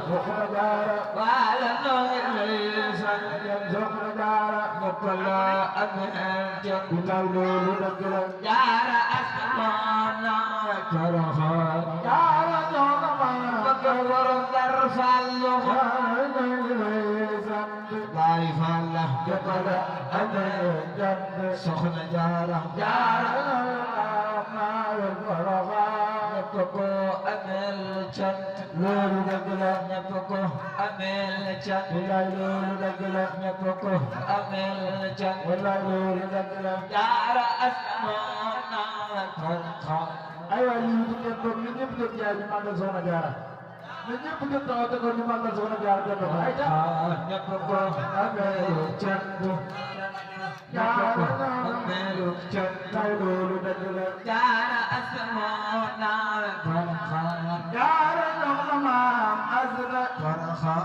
soxna jaara wala noysan soxna jaara mokala amel jam ginnaaw loolu dëgg la jaara asmana toroxa jaara soxna ma bëgg borom dar fallu baay falla jëppala amee jant soxna jaara jaara maawal toroxa ñëpp ko amel cant loolu dëgg la ñëpp ko amel cant wallaay loolu dëgg la ñëpp ko amel cant wallaay loolu dëgg la jaara asmana tarxa aywa lii ñu ngeen toog ñun ñëpp jóg jaay ñu màggal soxna jaara ñun ñëpp jóg taxaw te ko ñu màggal soxna jaara benn ko ay ta ñëpp ko amel cant ñëpp ko amel cant tay loolu dëgg la jaara asmana tarxa jaara soxna maam asra tarxa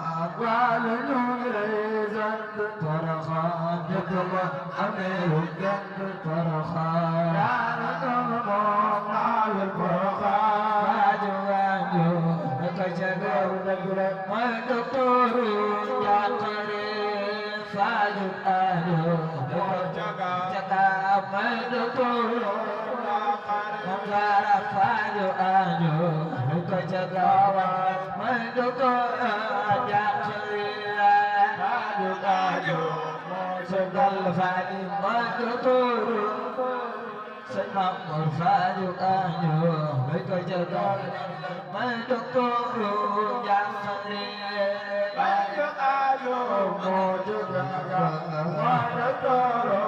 waale ñu ngi lay sant tarxa ñëpp ko amel cant tarxa jaara soxna maam maawal toroxa waaju waaju naka jagaw dëgg la mooy doktoru njàqare faaju aajo jaga mooy doktoru njàqare faaju aajo naka jagaw mooy doktoru njàqare faaju aajo moo segal faaju mooy doktoru Sëñ Mamour faaju aajo naka jagaw mooy doktoru njàqare faaju aajo moo jaga moo doktoru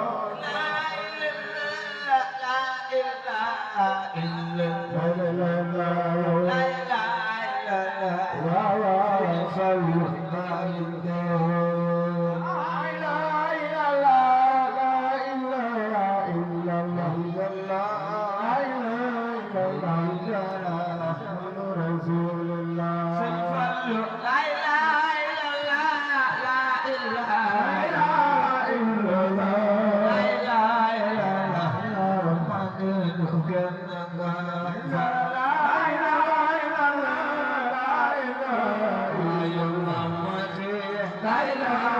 La